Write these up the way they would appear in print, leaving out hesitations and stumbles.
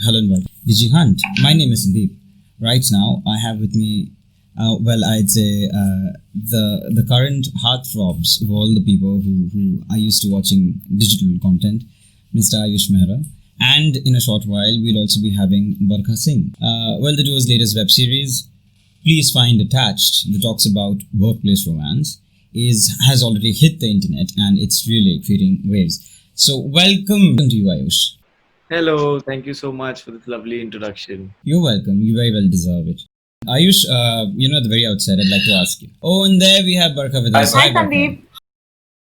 Hello and welcome. Did you hunt? My name is Sandeep. Right now, I have with me, I'd say the current heartthrobs of all the people who are used to watching digital content, Mr. Ayush Mehra. And in a short while, we'll also be having Barkha Singh. The duo's latest web series, Please Find Attached, that talks about workplace romance, has already hit the internet and it's really creating waves. So, welcome to you, Ayush. Hello, thank you so much for this lovely introduction. You're welcome. You very well deserve it. Ayush, at the very outset, I'd like to ask you. Oh, and there we have Barkha with us. Hi, Barkha. Sandeep.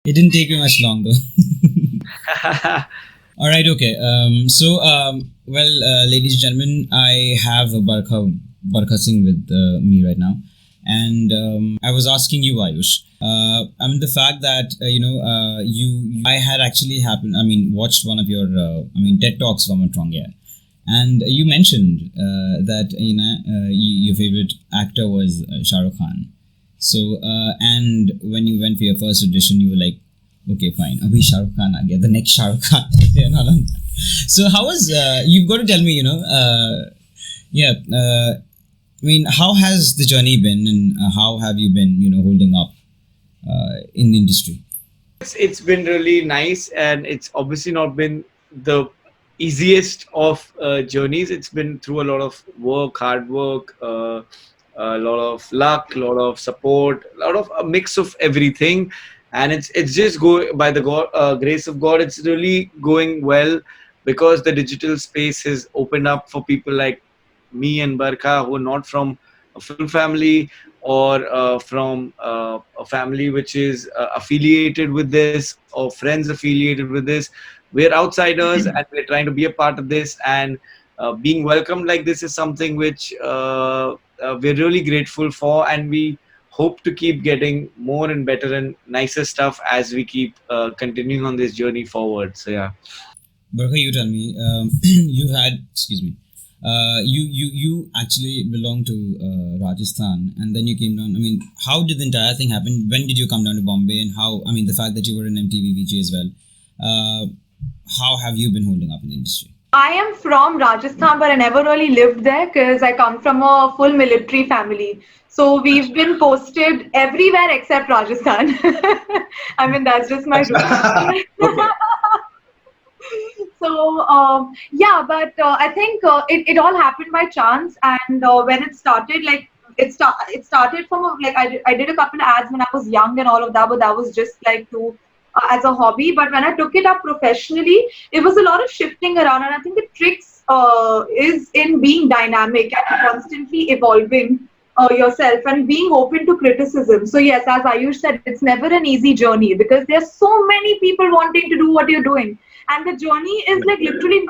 It didn't take you much long, though. All right, okay. Ladies and gentlemen, I have Barkha Singh with me right now. And I was asking you, Ayush. The fact that I had actually watched one of your TED talks, if I'm not wrong, yeah, and you mentioned that your favorite actor was Shah Rukh Khan. So and when you went for your first audition, you were like, okay, fine, abhi Shah Rukh Khan aa gaya, the next Shah Rukh Khan. So how was you've got to tell me, how has the journey been, and how have you been, holding up in the industry? It's been really nice, and it's obviously not been the easiest of journeys. It's been through a lot of work, hard work, a lot of luck, a lot of support, a lot of a mix of everything. And it's just go by the grace of God. It's really going well because the digital space has opened up for people like me and Barkha, who are not from a film family or from a family which is affiliated with this or friends affiliated with this. We're outsiders and we're trying to be a part of this, and being welcomed like this is something which we're really grateful for, and we hope to keep getting more and better and nicer stuff as we keep continuing on this journey forward. So yeah. Barkha, you tell me, excuse me, you actually belong to Rajasthan, and then you came down. How did the entire thing happen? When did you come down to Bombay, and how? The fact that you were in MTV VJ as well. How have you been holding up in the industry? I am from Rajasthan, but I never really lived there because I come from a full military family. So we've been posted everywhere except Rajasthan. That's just my rule. So I think it all happened by chance, and when it started, it started from I did a couple of ads when I was young and all of that, but that was just like to as a hobby. But when I took it up professionally, it was a lot of shifting around, and I think the tricks is in being dynamic and constantly evolving yourself and being open to criticism. So yes, as Ayush said, it's never an easy journey because there's so many people wanting to do what you're doing, and the journey is like literally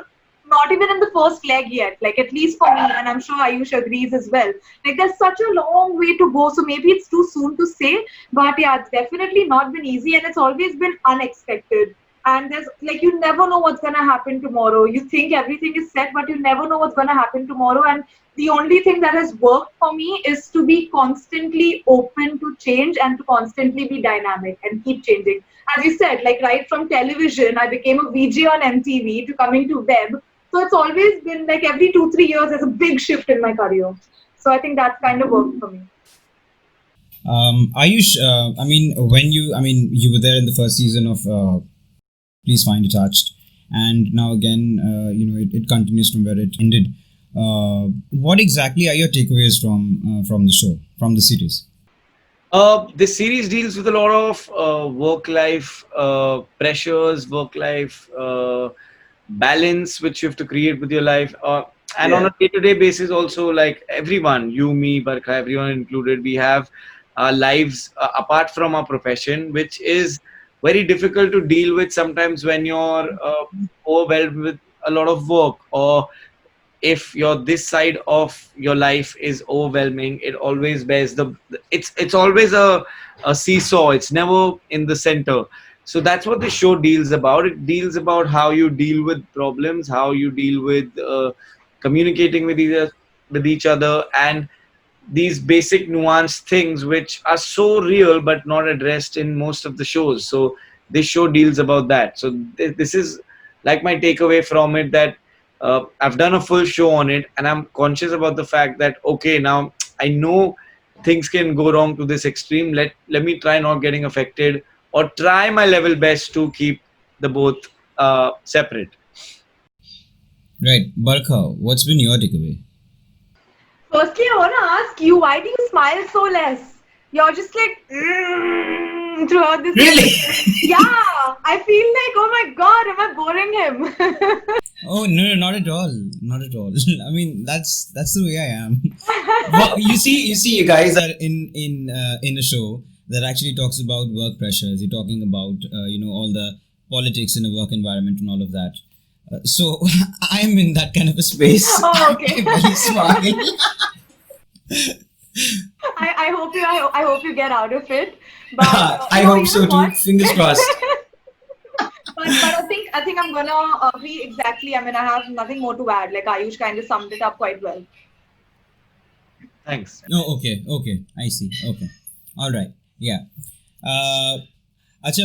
not even in the first leg yet, like at least for me, and I'm sure Ayush agrees as well. Like there's such a long way to go, so maybe it's too soon to say, but yeah, it's definitely not been easy, and it's always been unexpected. And there's like you never know what's gonna happen tomorrow. You think everything is set, but you never know what's gonna happen tomorrow. And the only thing that has worked for me is to be constantly open to change and to constantly be dynamic and keep changing. As you said, like right from television, I became a VJ on MTV to coming to web. So it's always been like every 2-3 years there's a big shift in my career. So I think that's kind of worked for me. Ayush, you were there in the first season of Please Find Attached, and now again, it continues from where it ended. What exactly are your takeaways from the show, from the series? This series deals with a lot of work-life pressures, work-life balance, which you have to create with your life. And on a day-to-day basis, also, like everyone, you, me, Barkha, everyone included, we have lives apart from our profession, which is very difficult to deal with sometimes when you're overwhelmed with a lot of work, or if your this side of your life is overwhelming. It always bears it's always a seesaw. It's never in the center. So that's what the show deals about. It deals about how you deal with problems, how you deal with communicating with each other, and these basic nuanced things which are so real but not addressed in most of the shows. So this show deals about that. So this is like my takeaway from it, that I've done a full show on it, and I'm conscious about the fact that okay, now I know things can go wrong to this extreme. Let me try not getting affected, or try my level best to keep the both separate. Right, Barkha, what's been your takeaway? Firstly, I want to ask you, why do you smile so less? You're just like throughout this. Really? Yeah, I feel like, oh my god, am I boring him? Oh no, not at all, not at all. I mean, that's the way I am. Well, you guys are in a show that actually talks about work pressures. You're talking about all the politics in a work environment and all of that. So I'm in that kind of a space. Oh, okay. I very smile. I hope you get out of it. But I no, hope you so know too. what? Fingers crossed. But I think I'm gonna be exactly. I mean, I have nothing more to add. Like Ayush kind of summed it up quite well. Thanks. Oh, okay. I see. Okay. All right. Yeah. अच्छा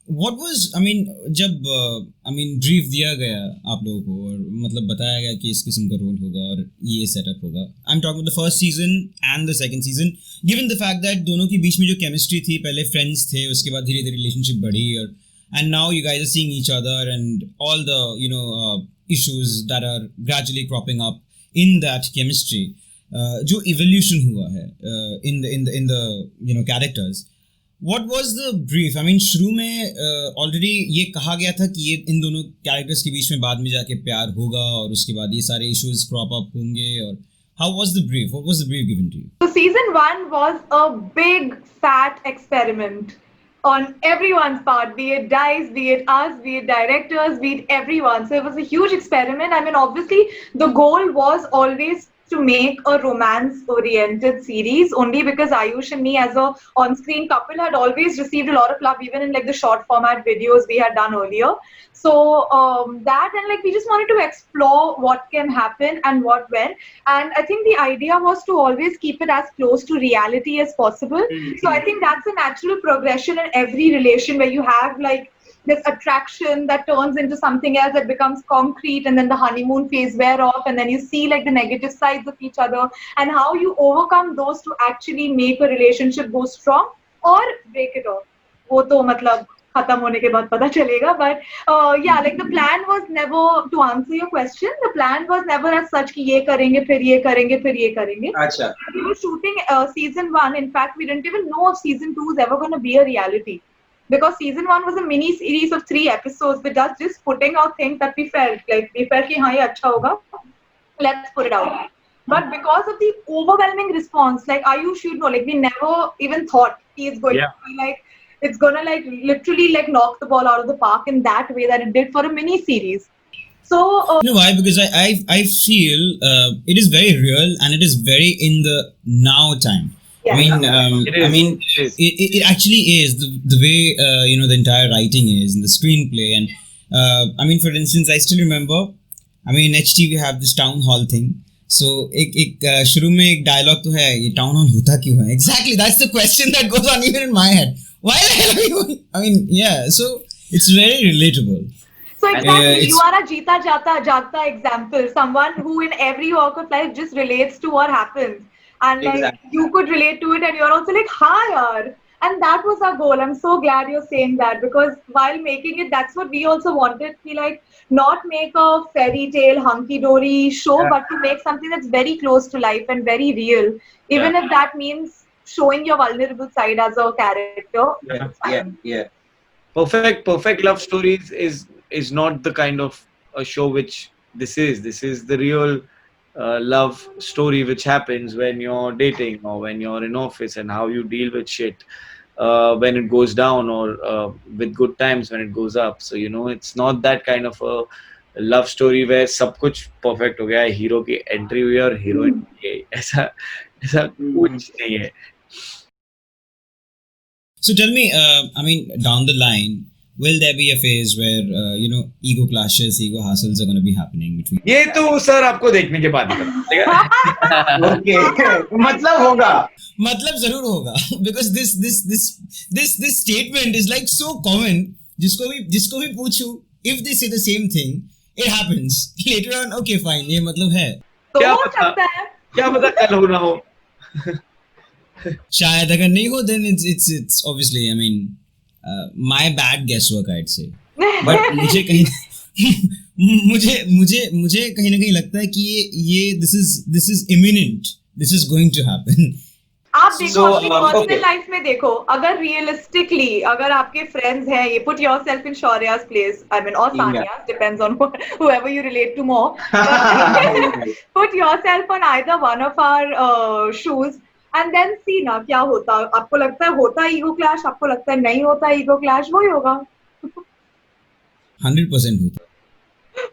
what was I mean जब brief दिया गया आप लोगों को और मतलब बताया गया कि इस किस्म का रोल होगा और ये सेटअप होगा I am talking the first season and the second season given the fact that दोनों के बीच में जो केमिस्ट्री थी पहले फ्रेंड्स थे उसके बाद धीरे धीरे रिलेशनशिप बढ़ी और and now you guys are seeing each other and all the issues that are gradually cropping up in that chemistry जो evolution हुआ है in the characters. What was the brief? I mean, शुरू में already ये कहा गया था कि ये इन दोनों characters के बीच में बाद में जाके प्यार होगा और उसके बाद ये सारे issues crop up होंगे और how was the brief? What was the brief given to you? So season 1 was a big fat experiment on everyone's part, be it DICE, be it us, be it directors, be it everyone. So it was a huge experiment. I mean, obviously, the goal was always to make a romance-oriented series, only because Ayush and me as a on-screen couple had always received a lot of love, even in like the short format videos we had done earlier. So that and like we just wanted to explore what can happen and what when. And I think the idea was to always keep it as close to reality as possible. So I think that's a natural progression in every relation where you have like this attraction that turns into something else that becomes concrete, and then the honeymoon phase wear off, and then you see like the negative sides of each other and how you overcome those to actually make a relationship go strong or break it off. वो तो मतलब खत्म होने के बाद पता चलेगा. But yeah, like the plan was never, to answer your question, the plan was never as such कि ये करेंगे फिर ये करेंगे फिर ये करेंगे. अच्छा. We were shooting season 1. In fact, we didn't even know if season 2 is ever going to be a reality. Because season 1 was a mini series of 3 episodes with us just putting out things that we felt कि हाँ ये अच्छा होगा, let's put it out. But because of the overwhelming response, like Ayush, like we never even thought he is going to be like, it's gonna like literally like knock the ball out of the park in that way that it did for a mini series. So you know why? Because I feel it is very real and it is very in the now time. yeah. It actually is the way the entire writing is and the screenplay and for instance I still remember in HT we have this town hall thing. So एक शुरू में एक dialogue तो है ये town hall होता क्यों है? Exactly, that's the question that goes on even in my head. Why the hell are you? So it's very relatable. So exactly, you are a Jeeta Jata example, someone who in every walk of life just relates to what happens. And like Exactly. you could relate to it and you're also like, hi yaar. And that was our goal. I'm so glad you're saying that, because while making it, that's what we also wanted. We like not make a fairy tale hunky-dory show, but to make something that's very close to life and very real, even if that means showing your vulnerable side as a character. Yeah. Perfect love stories is not the kind of a show which this is. This is the real love story which happens when you're dating or when you're in office, and how you deal with shit when it goes down, or with good times when it goes up. So it's not that kind of a love story where सब कुछ perfect हो गया है, hero की entry हुई और heroine ऐसा कुछ नहीं है. So tell me, down the line, will there be a phase where ego clashes, ego hassles are going to be happening between? ये तो सर आपको देखने के बाद ही पता चलेगा. ओके मतलब होगा. मतलब जरूर होगा because this statement is like so common. जिसको भी पूछूं, if they say the same thing, it happens. Later on, okay, fine, ये मतलब है. तो क्या हो पता सकता है. क्या पता कल हो ना हो. शायद अगर नहीं हो, then it's obviously, I mean, my bad guesswork, I'd say. But मुझे कहीं मुझे कहीं ना कहीं लगता है कि ये this is imminent. This is going to happen. आप देखो So, अपनी पर्सनल okay. लाइफ में देखो, अगर रियलिस्टिकली अगर आपके फ्रेंड्स हैं, ये put yourself in Shaurya's place, I mean, or Sania's, depends on whoever you relate to more. Put yourself on either one of our shoes and then see ना क्या होता. आपको लगता है होता ईगो क्लैश, आपको लगता है नहीं होता ईगो क्लैश, वही होगा. 100% होता.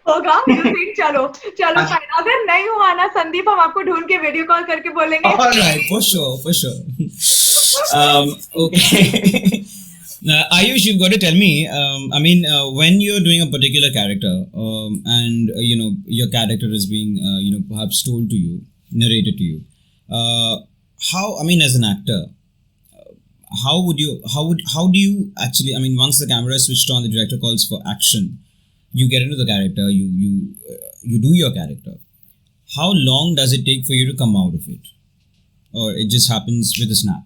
होगा. You think चलो fine. अगर नहीं हुआ ना संदीप, हम आपको ढूंढ के वीडियो कॉल करके बोलेंगे. All right, for sure. Okay. Ayush, you've got to tell me. I mean, when you're doing a particular character, and your character is being, perhaps told to you, narrated to you. How? I mean, as an actor, how do you actually? I mean, once the camera is switched on, the director calls for action. You get into the character. You do your character. How long does it take for you to come out of it, or it just happens with a snap?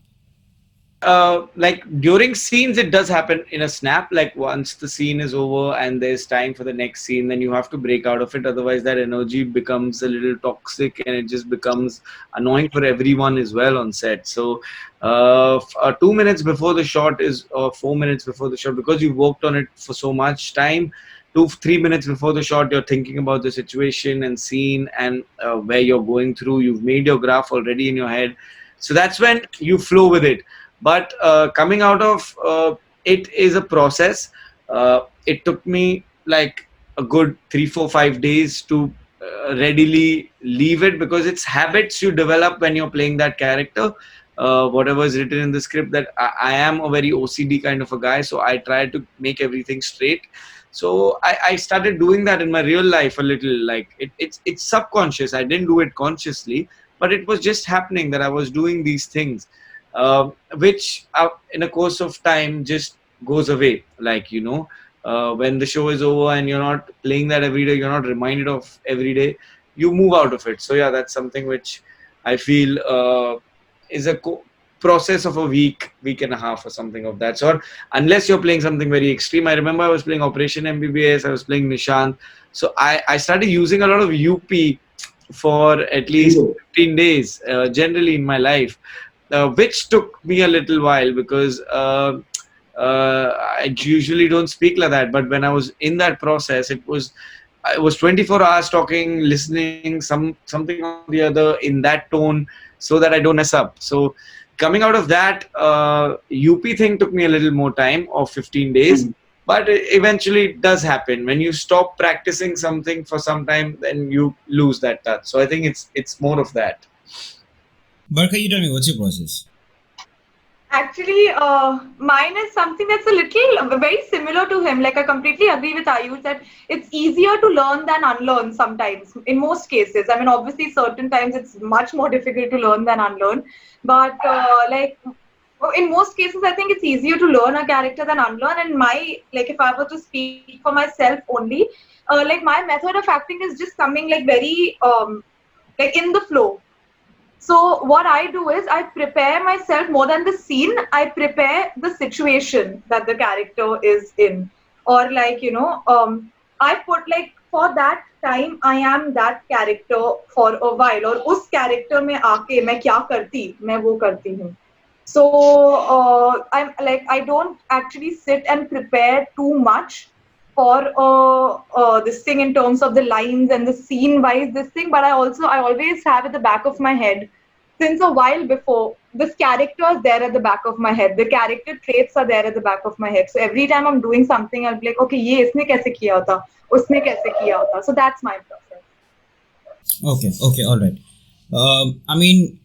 Like during scenes, it does happen in a snap. Like once the scene is over and there's time for the next scene, then you have to break out of it. Otherwise, that energy becomes a little toxic and it just becomes annoying for everyone as well on set. So, 2 minutes before the shot is, or 4 minutes before the shot, because you've worked on it for so much time. 2-3 minutes before the shot, you're thinking about the situation and scene and where you're going through. You've made your graph already in your head. So that's when you flow with it. But coming out of it is a process. It took me like a good 3-4-5 days to readily leave it, because it's habits you develop when you're playing that character. Whatever is written in the script, that I am a very OCD kind of a guy, so I try to make everything straight. So I started doing that in my real life a little. Like it's subconscious. I didn't do it consciously, but it was just happening that I was doing these things, which in a course of time just goes away. Like when the show is over and you're not playing that every day, you're not reminded of every day, you move out of it. So yeah, that's something which I feel is a process of a week and a half or something of that sort, unless you're playing something very extreme. I remember I was playing Operation MBBS, I was playing Nishant, so I started using a lot of UP for at least 15 days generally in my life, which took me a little while, because I usually don't speak like that. But when I was in that process, it was 24 hours talking, listening, something or the other in that tone, so that I don't mess up. So coming out of that, UP thing took me a little more time, of 15 days. But eventually it does happen. When you stop practicing something for some time, then you lose that touch. So I think it's more of that. Barkha, you tell me, what's your process? Actually, mine is something that's a little very similar to him. Like I completely agree with Ayush that it's easier to learn than unlearn sometimes. In most cases, I mean, obviously, certain times it's much more difficult to learn than unlearn. But in most cases, I think it's easier to learn a character than unlearn. And if I were to speak for myself only, my method of acting is just coming like very in the flow. So what I do is I prepare myself more than the scene. I prepare the situation that the character is in, or I put for that time I am that character for a while, or उस character में आके मैं क्या करती, मैं वो करती हूँ. So I don't actually sit and prepare too much for this thing in terms of the lines and the scene wise this thing, but I always have at the back of my head, since a while before, this character is there at the back of my head, the character traits are there at the back of my head. So every time I'm doing something, I'll be like, okay, ये इसने कैसे किया था, उसने कैसे किया था. So that's my process. Okay, all right. I mean,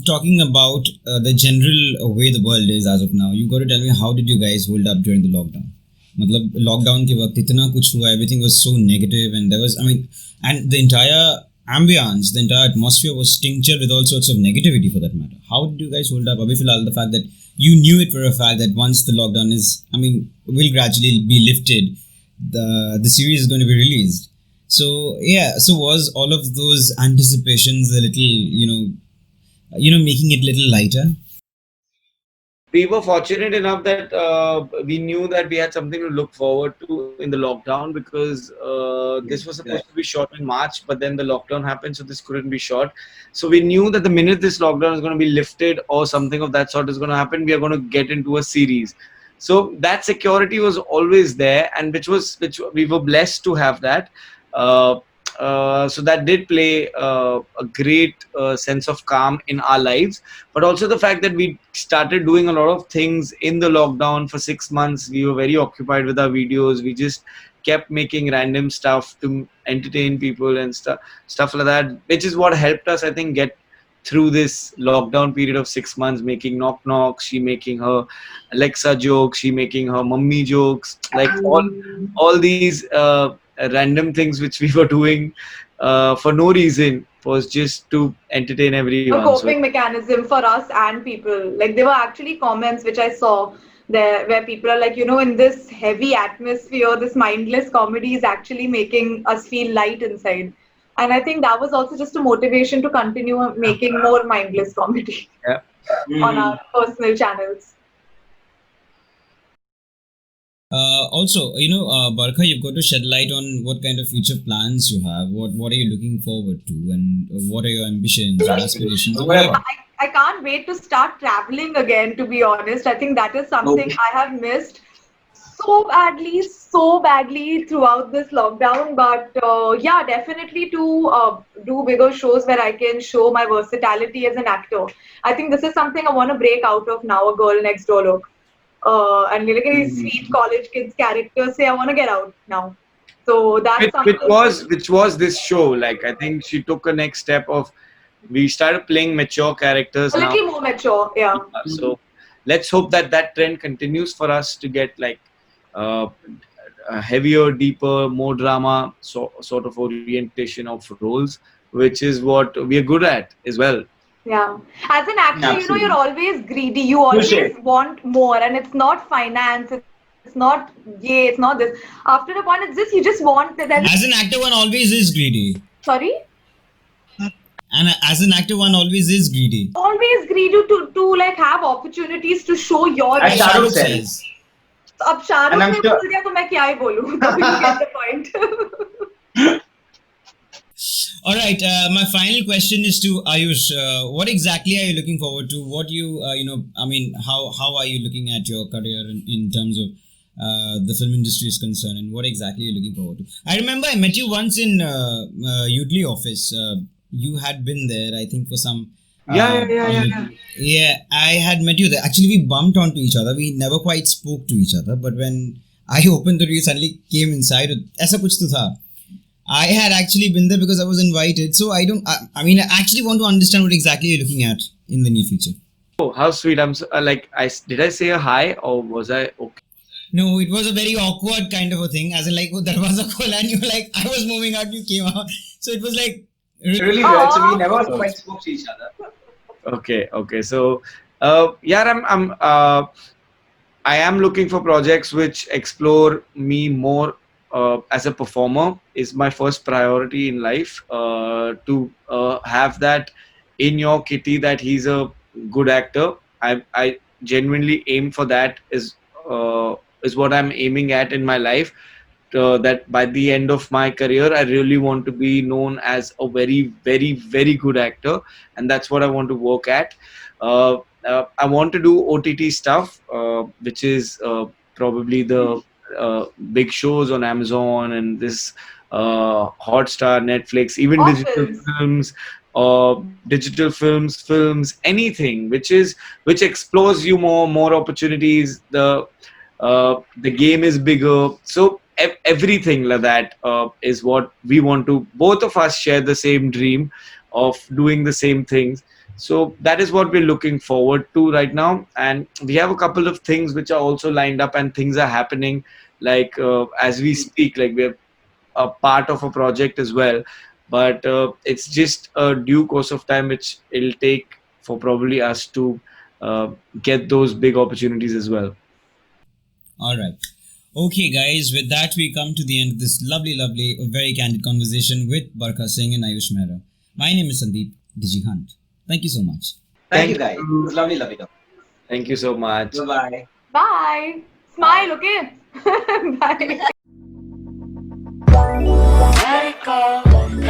talking about the general way the world is as of now, you got to tell me, how did you guys hold up during the lockdown? मतलब lockdown के वक्त इतना कुछ हुआ, everything was so negative, and there was, I mean, and the entire ambience, the entire atmosphere was tinctured with all sorts of negativity for that matter. How did you guys hold up? Abhi filal, the fact that you knew it for a fact that once the lockdown will gradually be lifted, the series is going to be released. So yeah, so was all of those anticipations a little, making it a little lighter? We were fortunate enough that we knew that we had something to look forward to in the lockdown, because this was supposed to be shot in March, but then the lockdown happened, so this couldn't be shot. So we knew that the minute this lockdown is going to be lifted or something of that sort is going to happen, we are going to get into a series. So that security was always there, and which we were blessed to have that. Uh, so that did play a great sense of calm in our lives, but also the fact that we started doing a lot of things in the lockdown. For 6 months we were very occupied with our videos. We just kept making random stuff to entertain people and stuff like that, which is what helped us, I think, get through this lockdown period of 6 months, making knock knock, she making her Alexa jokes, she making her mummy jokes, like all these random things which we were doing for no reason, was just to entertain A everyone. So coping mechanism for us and people. Like there were actually comments which I saw there where people are like, in this heavy atmosphere, this mindless comedy is actually making us feel light inside. And I think that was also just a motivation to continue making more mindless comedy yeah. on our personal channels. Also, Barkha, you've got to shed light on what kind of future plans you have. What are you looking forward to, and what are your ambitions or aspirations or whatever? I can't wait to start traveling again, to be honest. I think that is something I have missed so badly throughout this lockdown. But yeah, definitely to do bigger shows where I can show my versatility as an actor. I think this is something I want to break out of now, a girl next door look. And like these sweet college kids characters say, I want to get out now. So that's something. Which was this show, like, I think she took a next step of, we started playing mature characters A now. little more mature, yeah. So let's hope that that trend continues for us to get like uh, a heavier, deeper, more drama sort of orientation of roles, which is what we are good at as well. Yeah. As an actor, Absolutely. you're always greedy. You always want more, and it's not finance, it's not it's not this. After a point, it's just you just want that. As an actor, one always is greedy, Sorry? and as an actor, one always is greedy. Always greedy to like have opportunities to show your As As range. Shahrukh Shahrukh said. says. अब Shahrukh And I'm ने sure. बोल दिया तो मैं क्या ही बोलूं तभी you get the point. All right. My final question is to Ayush. What exactly are you looking forward to? What I mean, how are you looking at your career in terms of the film industry is concerned, and what exactly are you looking forward to? I remember I met you once in Udley office. You had been there, I think, for some. Yeah, I had met you there. Actually, we bumped onto each other. We never quite spoke to each other. But when I opened the door, you suddenly came inside. ऐसा कुछ तो था. I had actually been there because I was invited. So I don't. I mean, I actually want to understand what exactly you're looking at in the near future. Oh, how sweet! I'm so, like, did I say a hi, or was I okay? No, it was a very awkward kind of a thing. As in, like, oh, darwaza khola, and you were like, I was moving out, you came out. So it was like Really weird. So we never quite spoke to each other. Okay. So, yeah, I am looking for projects which explore me more as a performer. Is my first priority in life, to have that in your kitty, that he's a good actor. I genuinely aim for that. Is what I'm aiming at in my life. That by the end of my career, I really want to be known as a very, very, very good actor, and that's what I want to work at. I want to do OTT stuff, which is probably the big shows on Amazon and this Hotstar, Netflix, even digital Office. films, films, anything which explores you more opportunities. The game is bigger, so everything like that is what we want to. Both of us share the same dream of doing the same things. So that is what we're looking forward to right now, and we have a couple of things which are also lined up, and things are happening, like as we speak, like we're a part of a project as well, but it's just a due course of time which it'll take for probably us to get those big opportunities as well. all right. Okay, guys, with that, we come to the end of this lovely, lovely, very candid conversation with Barkha Singh and Ayush Mehra. My name is Sandeep Digi Hunt. Thank you so much. Thank you, guys. It was lovely, lovely. Thank you so much. Bye-bye. Bye. Smile, okay? Bye. Let it go.